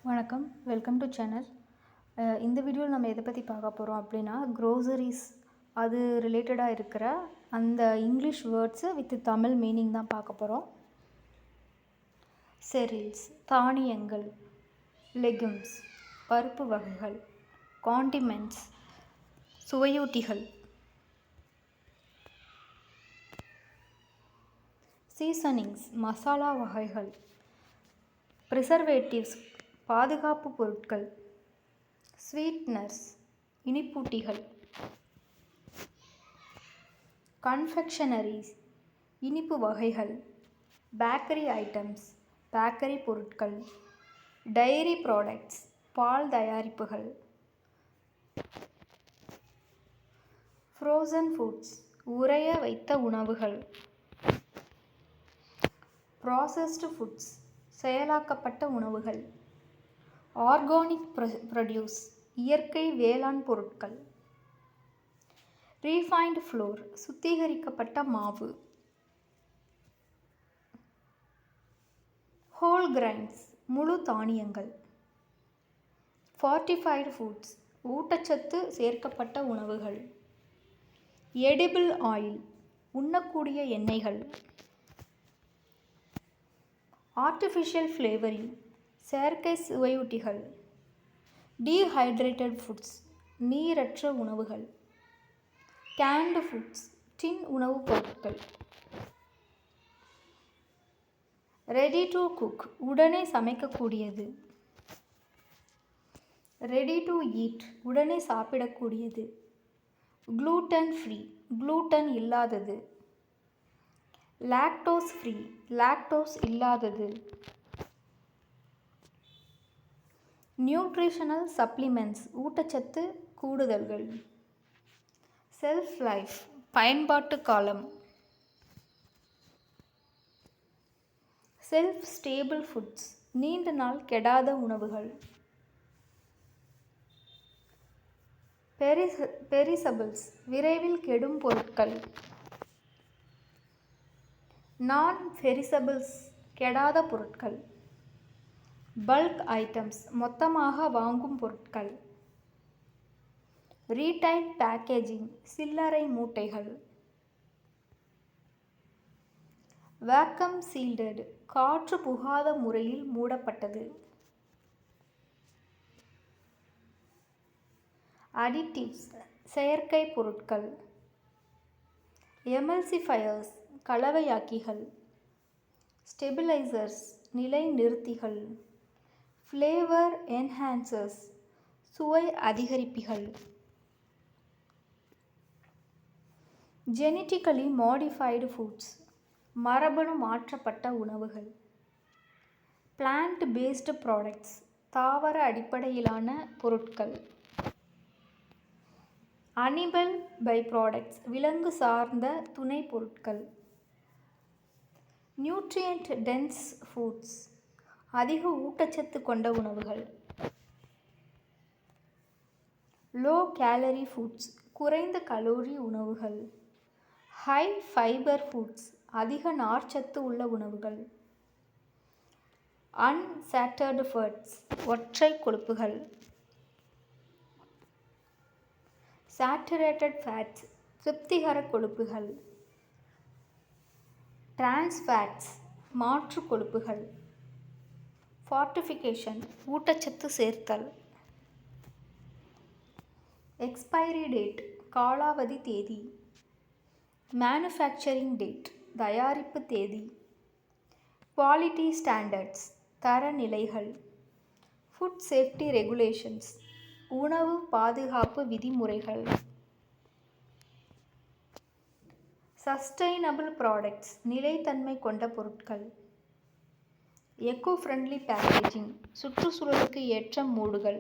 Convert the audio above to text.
வணக்கம், welcome to channel. இந்த வீடியோவில் நம்ம எதை பற்றி பார்க்க போகிறோம் அப்படின்னா, க்ரோசரிஸ் அது ரிலேட்டடாக இருக்கிற அந்த English words with Tamil meaning தான் பார்க்க போகிறோம். செரில்ஸ் தானியங்கள், லெகும்ஸ் பருப்பு வகைகள், காண்டிமெண்ட்ஸ் சுவையூட்டிகள், சீசனிங்ஸ் மசாலா வகைகள், ப்ரிசர்வேட்டிவ்ஸ் பாதுகாப்பு பொருட்கள், ஸ்வீட்னர்ஸ் இனிப்பூட்டிகள், கன்ஃபெக்ஷனரிஸ் இனிப்பு வகைகள், பேக்கரி ஐட்டம்ஸ் பேக்கரி பொருட்கள், டைரி ப்ராடக்ட்ஸ் பால் தயாரிப்புகள், ஃப்ரோசன் ஃபுட்ஸ் உறைய வைத்த உணவுகள், ப்ராசஸ்டு ஃபுட்ஸ் செயலாக்கப்பட்ட உணவுகள், ஆர்கானிக் ப்ரொடியூஸ் இயற்கை வேளாண் பொருட்கள், ரீஃபைன்டு ஃப்ளோர் சுத்திகரிக்கப்பட்ட மாவு, ஹோல் கிரைன்ஸ் முழு தானியங்கள், ஃபார்ட்டிஃபைடு ஃபுட்ஸ் ஊட்டச்சத்து சேர்க்கப்பட்ட உணவுகள், எடிபிள் ஆயில் உண்ணக்கூடிய எண்ணெய்கள், ஆர்டிஃபிஷியல் ஃப்ளேவரிங் செயற்கை சுவையூட்டிகள், டீஹைட்ரேட்டட் ஃபுட்ஸ் நீரற்ற உணவுகள், கேன்டு ஃபுட்ஸ் டின் உணவுப் பொருட்கள், ரெடி டு குக் உடனே சமைக்கக்கூடியது, ரெடி டு ஈட் உடனே சாப்பிடக்கூடியது, க்ளூட்டன் ஃப்ரீ க்ளூட்டன் இல்லாதது, லாக்டோஸ் ஃப்ரீ லாக்டோஸ் இல்லாதது, நியூட்ரிஷனல் சப்ளிமெண்ட்ஸ் ஊட்டச்சத்து கூடுதல்கள், செல்ஃப் லைஃப் பயன்பாட்டு காலம், செல்ஃப் ஸ்டேபிள் ஃபுட்ஸ் நீண்ட நாள் கெடாத உணவுகள், பெரிசபிள்ஸ் விரைவில் கெடும் பொருட்கள், நான் பெரிசபிள்ஸ் கெடாத பொருட்கள், பல்க் ஐட்டம்ஸ் மொத்தமாக வாங்கும் பொருட்கள், ரீட்டைல் பேக்கேஜிங் சில்லறை மூட்டைகள், வேக்கம் சீல்டட் காற்று புகாத முறையில் மூடப்பட்டது, அடிட்டிவ்ஸ் செயற்கை பொருட்கள், எமல்சிஃபயர்ஸ் கலவையாக்கிகள், ஸ்டெபிலைசர்ஸ் நிலைநிறுத்திகள், ஃப்ளேவர் என்ஹான்சர்ஸ் சுவை அதிகரிப்பிகள், ஜெனட்டிக்கலி மாடிஃபைடு ஃபுட்ஸ் மரபணு மாற்றப்பட்ட உணவுகள், பிளான்ட் பேஸ்டு ப்ராடக்ட்ஸ் தாவர அடிப்படையிலான பொருட்கள், அனிமல் பை ப்ராடக்ட்ஸ் விலங்கு சார்ந்த துணை பொருட்கள், நியூட்ரியன்ட் டென்ஸ் ஃபுட்ஸ் அதிக ஊட்டச்சத்து கொண்ட உணவுகள், லோ கேலரி ஃபுட்ஸ் குறைந்த கலோரி உணவுகள், ஹை ஃபைபர் ஃபுட்ஸ் அதிக நார்ச்சத்து உள்ள உணவுகள், அன்சாட்டர்டு ஃபேட்ஸ் ஒற்றை கொழுப்புகள், சாச்சுரேட்டட் ஃபேட்ஸ் திருப்திகர கொழுப்புகள், டிரான்ஸ் ஃபேட்ஸ் மாற்று கொழுப்புகள், ஃபார்ட்டிஃபிகேஷன் ஊட்டச்சத்து சேர்த்தல், எக்ஸ்பைரி டேட் காலாவதி தேதி, மேனுஃபேக்சரிங் டேட் தயாரிப்பு தேதி, குவாலிட்டி ஸ்டாண்டர்ட்ஸ் தரநிலைகள், ஃபுட் சேஃப்டி ரெகுலேஷன்ஸ் உணவு பாதுகாப்பு விதிமுறைகள், சஸ்டைனபிள் ப்ராடக்ட்ஸ் நிலைத்தன்மை கொண்ட பொருட்கள், எக்கோ ஃப்ரெண்ட்லி பேக்கேஜிங் சுற்றுச்சூழலுக்கு ஏற்ற மூடுகள்.